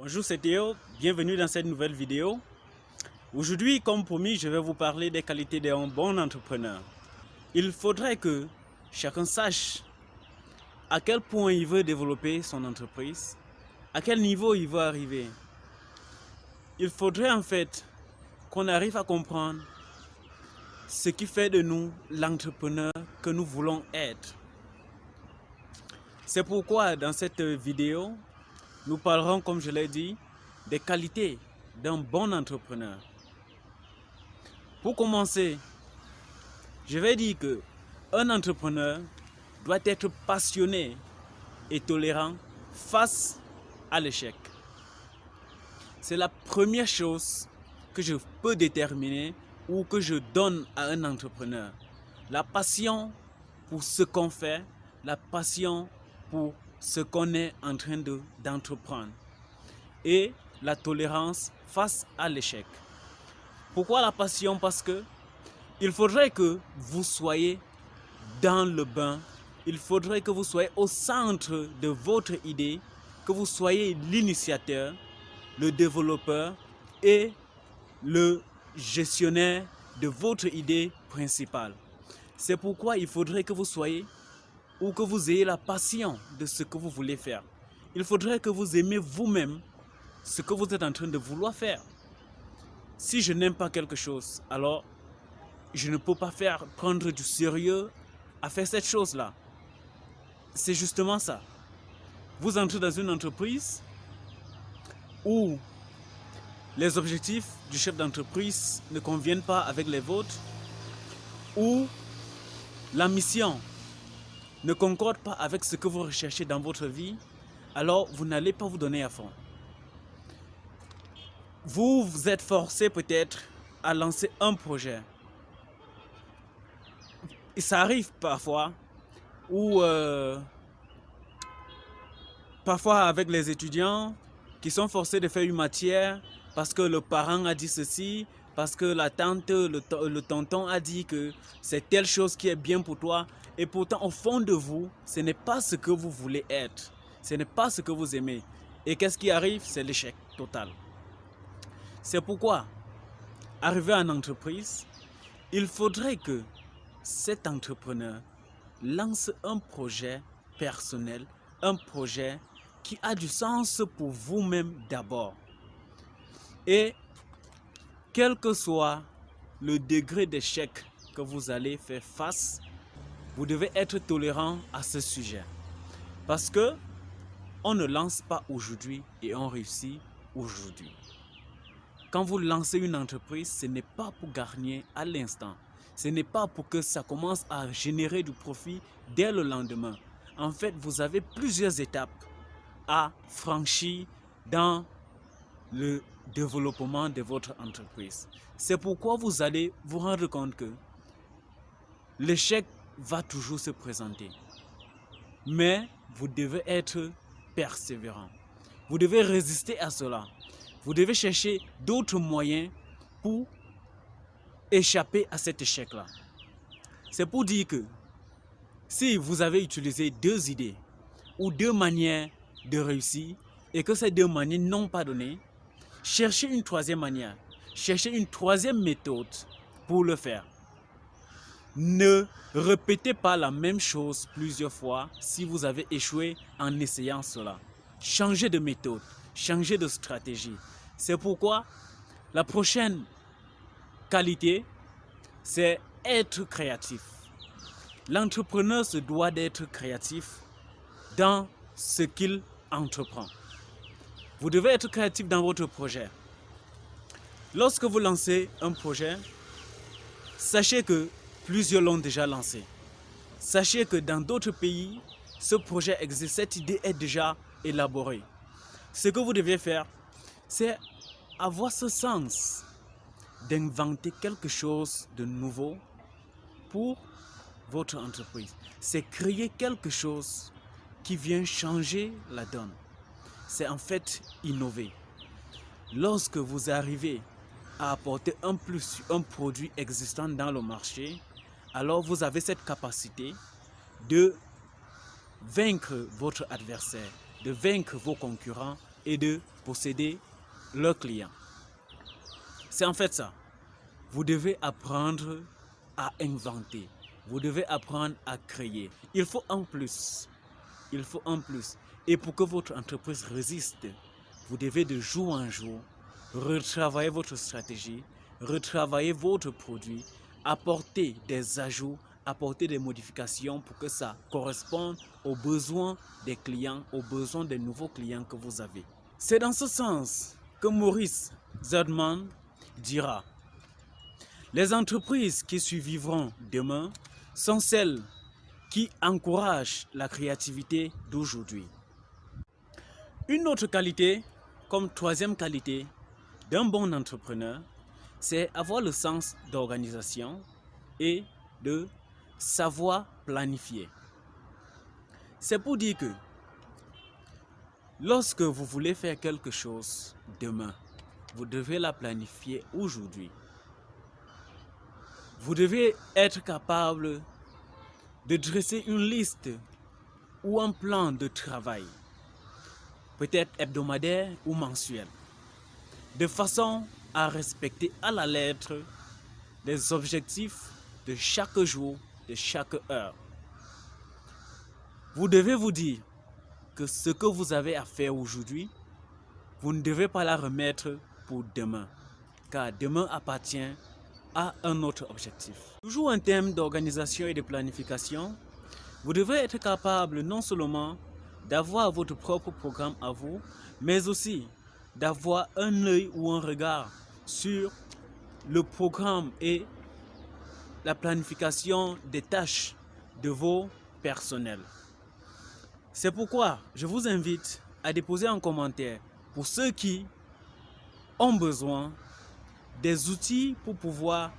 Bonjour, c'est Théo, bienvenue dans cette nouvelle vidéo. Aujourd'hui, comme promis, je vais vous parler des qualités d'un bon entrepreneur. Il faudrait que chacun sache à quel point il veut développer son entreprise, à quel niveau il veut arriver. Il faudrait en fait qu'on arrive à comprendre ce qui fait de nous l'entrepreneur que nous voulons être. C'est pourquoi dans cette vidéo, nous parlerons, comme je l'ai dit, des qualités d'un bon entrepreneur. Pour commencer, je vais dire que un entrepreneur doit être passionné et tolérant face à l'échec. C'est la première chose que je peux déterminer ou que je donne à un entrepreneur. La passion pour ce qu'on fait, la passion pour ce qu'on est en train d'entreprendre et la tolérance face à l'échec. Pourquoi la passion? Parce que il faudrait que vous soyez dans le bain, il faudrait que vous soyez au centre de votre idée, que vous soyez l'initiateur, le développeur et le gestionnaire de votre idée principale. C'est pourquoi il faudrait que vous soyez ou que vous ayez la passion de ce que vous voulez faire. Il faudrait que vous aimez vous-même ce que vous êtes en train de vouloir faire. Si je n'aime pas quelque chose, alors je ne peux pas prendre du sérieux à faire cette chose-là. C'est justement ça. Vous entrez dans une entreprise où les objectifs du chef d'entreprise ne conviennent pas avec les vôtres, où la mission ne concorde pas avec ce que vous recherchez dans votre vie, alors vous n'allez pas vous donner à fond. Vous êtes forcé peut-être à lancer un projet. Et ça arrive parfois où parfois avec les étudiants qui sont forcés de faire une matière parce que le parent a dit ceci, parce que la tante, le tonton a dit que c'est telle chose qui est bien pour toi. Et pourtant, au fond de vous, ce n'est pas ce que vous voulez être. Ce n'est pas ce que vous aimez. Et qu'est-ce qui arrive? C'est l'échec total. C'est pourquoi, arrivé en entreprise, il faudrait que cet entrepreneur lance un projet personnel, un projet qui a du sens pour vous-même d'abord. Et quel que soit le degré d'échec que vous allez faire face, vous devez être tolérant à ce sujet. Parce que on ne lance pas aujourd'hui et on réussit aujourd'hui. Quand vous lancez une entreprise, ce n'est pas pour gagner à l'instant. Ce n'est pas pour que ça commence à générer du profit dès le lendemain. En fait, vous avez plusieurs étapes à franchir dans le développement de votre entreprise. C'est pourquoi vous allez vous rendre compte que l'échec va toujours se présenter. Mais vous devez être persévérant. Vous devez résister à cela. Vous devez chercher d'autres moyens pour échapper à cet échec-là. C'est pour dire que si vous avez utilisé deux idées ou deux manières de réussir et que ces deux manières n'ont pas donné, cherchez une troisième manière, cherchez une troisième méthode pour le faire. Ne répétez pas la même chose plusieurs fois si vous avez échoué en essayant cela. Changez de méthode, changez de stratégie. C'est pourquoi la prochaine qualité, c'est être créatif. L'entrepreneur se doit d'être créatif dans ce qu'il entreprend. Vous devez être créatif dans votre projet. Lorsque vous lancez un projet, sachez que plusieurs l'ont déjà lancé. Sachez que dans d'autres pays, ce projet existe, cette idée est déjà élaborée. Ce que vous devez faire, c'est avoir ce sens d'inventer quelque chose de nouveau pour votre entreprise. C'est créer quelque chose qui vient changer la donne. C'est en fait innover. Lorsque vous arrivez à apporter un plus sur un produit existant dans le marché, alors vous avez cette capacité de vaincre votre adversaire, de vaincre vos concurrents et de posséder leurs clients. C'est en fait ça. Vous devez apprendre à inventer. Vous devez apprendre à créer. Il faut en plus. Il faut en plus. Et pour que votre entreprise résiste, vous devez de jour en jour retravailler votre stratégie, retravailler votre produit, apporter des ajouts, apporter des modifications pour que ça corresponde aux besoins des clients, aux besoins des nouveaux clients que vous avez. C'est dans ce sens que Maurice Zedman dira: les entreprises qui survivront demain sont celles qui encouragent la créativité d'aujourd'hui. Une autre qualité, comme troisième qualité d'un bon entrepreneur, c'est avoir le sens d'organisation et de savoir planifier. C'est pour dire que lorsque vous voulez faire quelque chose demain, vous devez la planifier aujourd'hui. Vous devez être capable de dresser une liste ou un plan de travail, peut-être hebdomadaire ou mensuel, de façon à respecter à la lettre les objectifs de chaque jour, de chaque heure. Vous devez vous dire que ce que vous avez à faire aujourd'hui, vous ne devez pas la remettre pour demain, car demain appartient à un autre objectif. Toujours en termes d'organisation et de planification, vous devez être capable non seulement d'avoir votre propre programme à vous, mais aussi d'avoir un œil ou un regard sur le programme et la planification des tâches de vos personnels. C'est pourquoi je vous invite à déposer un commentaire pour ceux qui ont besoin des outils pour pouvoir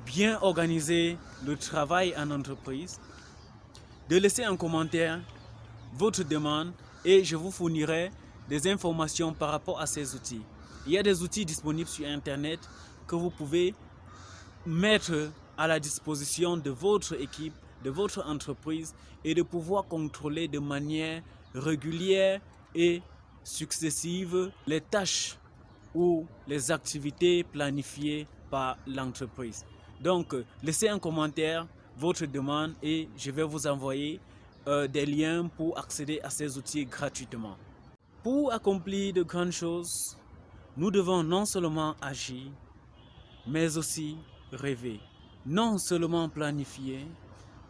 bien organiser le travail en entreprise, de laisser un commentaire votre demande et je vous fournirai des informations par rapport à ces outils. Il y a des outils disponibles sur Internet que vous pouvez mettre à la disposition de votre équipe, de votre entreprise et de pouvoir contrôler de manière régulière et successive les tâches ou les activités planifiées par l'entreprise. Donc, laissez un commentaire, votre demande et je vais vous envoyer des liens pour accéder à ces outils gratuitement. Pour accomplir de grandes choses, nous devons non seulement agir, mais aussi rêver. Non seulement planifier,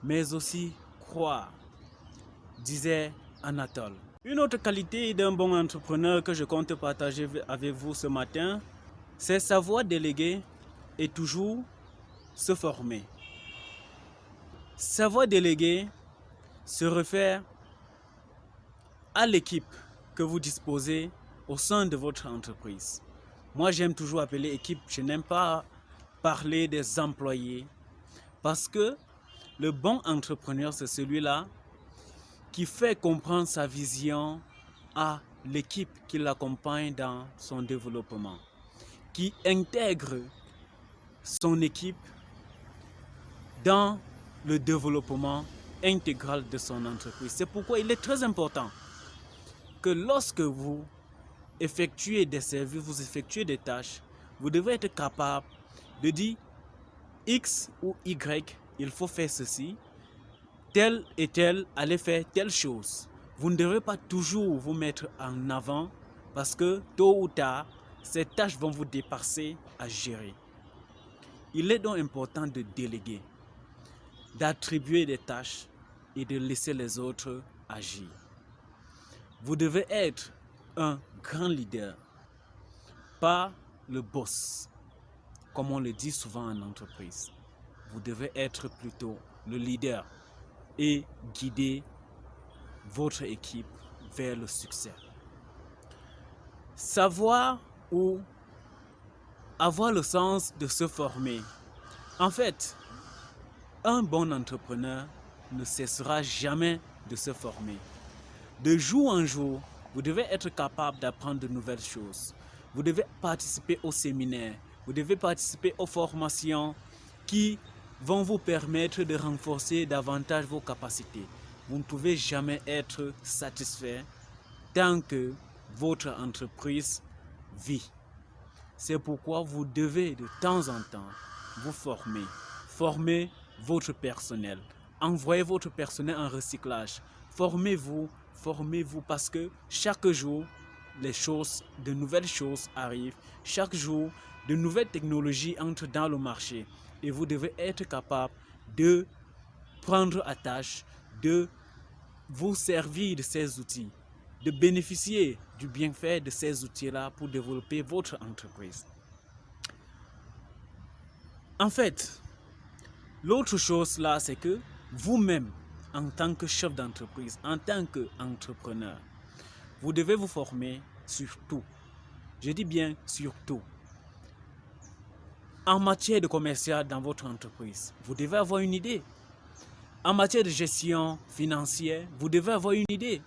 mais aussi croire, disait Anatole. Une autre qualité d'un bon entrepreneur que je compte partager avec vous ce matin, c'est savoir déléguer et toujours se former. Savoir déléguer se réfère à l'équipe que vous disposez au sein de votre entreprise. Moi, j'aime toujours appeler équipe, je n'aime pas parler des employés parce que le bon entrepreneur, c'est celui-là qui fait comprendre sa vision à l'équipe qui l'accompagne dans son développement, qui intègre son équipe dans le développement intégral de son entreprise. C'est pourquoi il est très important que lorsque vous effectuez des services, vous effectuez des tâches, vous devez être capable de dire X ou Y, il faut faire ceci, tel et tel allez faire telle chose. Vous ne devez pas toujours vous mettre en avant parce que tôt ou tard, ces tâches vont vous dépasser à gérer. Il est donc important de déléguer, d'attribuer des tâches et de laisser les autres agir. Vous devez être un grand leader, pas le boss, comme on le dit souvent en entreprise. Vous devez être plutôt le leader et guider votre équipe vers le succès. Savoir ou avoir le sens de se former. En fait, un bon entrepreneur ne cessera jamais de se former. De jour en jour, vous devez être capable d'apprendre de nouvelles choses. Vous devez participer aux séminaires, vous devez participer aux formations qui vont vous permettre de renforcer davantage vos capacités. Vous ne pouvez jamais être satisfait tant que votre entreprise vit. C'est pourquoi vous devez de temps en temps vous former. Former votre personnel. Envoyez votre personnel en recyclage. Formez-vous parce que chaque jour, de nouvelles choses arrivent. Chaque jour, de nouvelles technologies entrent dans le marché. Et vous devez être capable de prendre à tâche, de vous servir de ces outils, de bénéficier du bienfait de ces outils-là pour développer votre entreprise. En fait, l'autre chose là, c'est que vous-même, en tant que chef d'entreprise, en tant qu'entrepreneur, vous devez vous former sur tout. Je dis bien sur tout. En matière de commercial dans votre entreprise, vous devez avoir une idée. En matière de gestion financière, vous devez avoir une idée.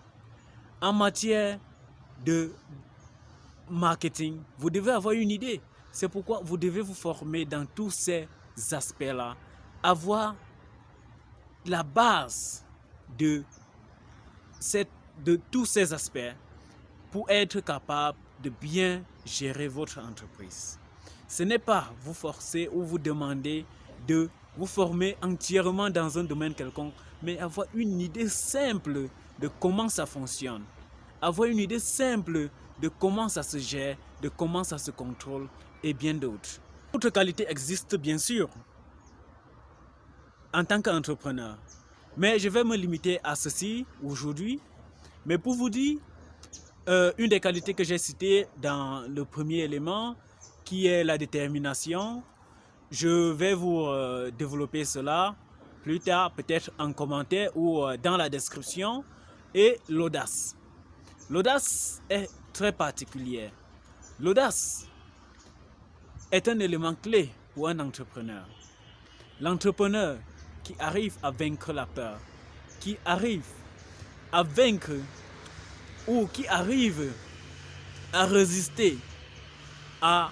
En matière de marketing, vous devez avoir une idée. C'est pourquoi vous devez vous former dans tous ces aspects-là. Avoir la base de tous ces aspects pour être capable de bien gérer votre entreprise. Ce n'est pas vous forcer ou vous demander de vous former entièrement dans un domaine quelconque, mais avoir une idée simple de comment ça fonctionne. Avoir une idée simple de comment ça se gère, de comment ça se contrôle et bien d'autres. D'autres qualités existent bien sûr en tant qu'entrepreneur. Mais je vais me limiter à ceci aujourd'hui. Mais pour vous dire, une des qualités que j'ai citées dans le premier élément, qui est la détermination, je vais vous développer cela plus tard, peut-être en commentaire ou dans la description, et l'audace. L'audace est très particulière. L'audace est un élément clé pour un entrepreneur. L'entrepreneur qui arrive à vaincre la peur, qui arrive à vaincre ou qui arrive à résister à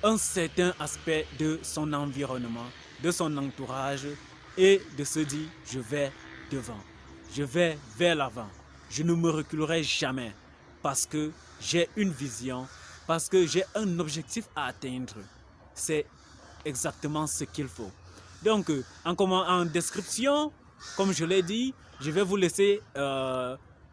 un certain aspect de son environnement, de son entourage et de se dire je vais devant, je vais vers l'avant, je ne me reculerai jamais parce que j'ai une vision, parce que j'ai un objectif à atteindre. C'est exactement ce qu'il faut. Donc en description, comme je l'ai dit, je vais vous laisser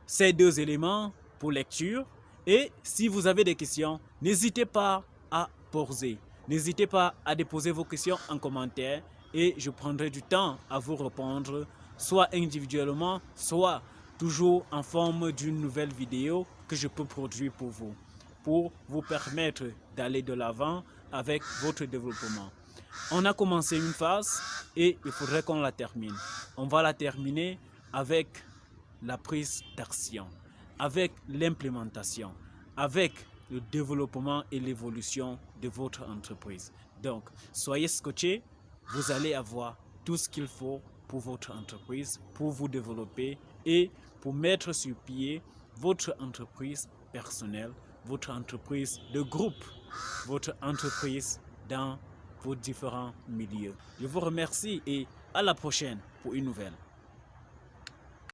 ces deux éléments pour lecture. Et si vous avez des questions, n'hésitez pas à poser. N'hésitez pas à déposer vos questions en commentaire et je prendrai du temps à vous répondre, soit individuellement, soit toujours en forme d'une nouvelle vidéo que je peux produire pour vous permettre d'aller de l'avant avec votre développement. On a commencé une phase et il faudrait qu'on la termine. On va la terminer avec la prise d'action, avec l'implémentation, avec le développement et l'évolution de votre entreprise. Donc, soyez scotchés, vous allez avoir tout ce qu'il faut pour votre entreprise, pour vous développer et pour mettre sur pied votre entreprise personnelle, votre entreprise de groupe, votre entreprise dans vos différents milieux. Je vous remercie et à la prochaine pour une nouvelle.